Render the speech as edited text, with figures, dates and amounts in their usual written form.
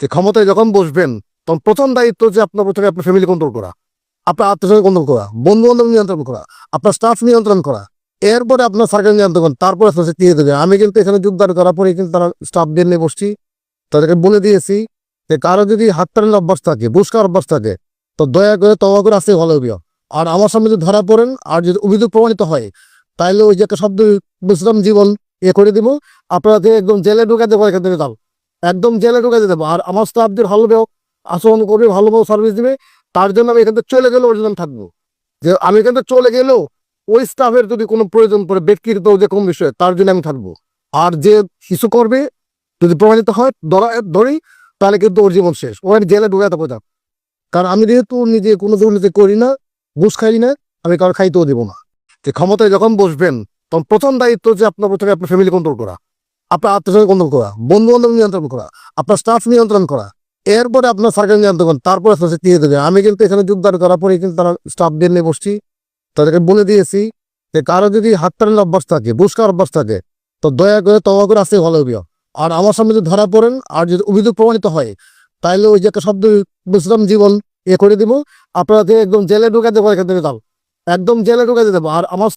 যে ক্ষমতায় যখন বসবেন তখন প্রথম দায়িত্ব যে আপনার প্রথমে আপনার ফ্যামিলি কন্ট্রোল করা, আপনার আত্মীয় কন্ট্রোল করা, বন্ধু বান্ধব নিয়ন্ত্রণ করা, আপনার স্টাফ নিয়ন্ত্রণ করা, এরপরে আপনার সার্কেল নিয়ন্ত্রণ করেন, তারপরে দিয়ে দেবে। আমি কিন্তু এখানে যোগদান করার পরে কিন্তু তারা স্টাফদের নিয়ে বসছি, তাদেরকে বলে দিয়েছি যে কারো যদি হাত টানের অভ্যাস থাকে, বুসকার অভ্যাস থাকে, তো দয়া করে তবা করে আসতে ভালো হবে। আর আমার সামনে যদি ধরা পড়েন আর যদি অভিযোগ প্রমাণিত হয়, তাহলে ওই যে একটা শব্দ বিশ্রাম জীবন করে দিব, আপনাদের একদম জেলে ঢুকে দেবো, এখান থেকে যাও একদম জেলে ঢুকে দেবো। আর আমার স্টাফদের ভালোভাবে আচরণ করবে, ভালোভাবে সার্ভিস দিবে, তার জন্য আমি এখান থেকে চলে গেলেও ওর জন্য থাকবো। যে আমি এখান থেকে চলে গেলেও ওই স্টাফের যদি কোনো প্রয়োজন পড়ে ব্যক্তিগত যে কোনো বিষয়ে, তার জন্য আমি থাকবো। আর যে কিছু করবে যদি প্রমাণিত হয় ধরি, তাহলে কিন্তু ওর জীবন শেষ, ওখানে জেলে ঢুকে দেবো। কারণ আমি যেহেতু নিজে কোনো দুর্নীতি করি না, ঘুষ খাই না, আমি কারো খাইতেও দেবো না। যে ক্ষমতায় যখন বসবেন তখন প্রথম দায়িত্ব যে আপনার প্রথমে আপনার ফ্যামিলি কন্ট্রোল করা, আপনার আত্মীয় কন্ট্রোল করা, বন্ধু বান্ধব নিয়ন্ত্রণ করা, আপনার স্টাফ নিয়ন্ত্রণ করা, এরপরে আপনার সার্কেল নিয়ন্ত্রণ করেন, তারপরে দিয়ে দেবে। আমি কিন্তু এখানে যোগদান করার পরে কিন্তু তারা স্টাফদের নিয়ে বসছি, তাদেরকে বলে দিয়েছি যে কারো যদি হাত টানের অভ্যাস থাকে, বুসকার অভ্যাস থাকে, তো দয়া করে তবা করে আসতে ভালো হবে। আর আমার সামনে যদি ধরা পড়েন আর যদি অভিযোগ প্রমাণিত হয়, তাহলে ওই যে একটা শব্দ বিশ্রাম জীবন করে দিব, আপনাদের একদম জেলে ঢুকে দেবো, এখান থেকে যাও একদম জেলে ঢুকে দেবো। আর আমার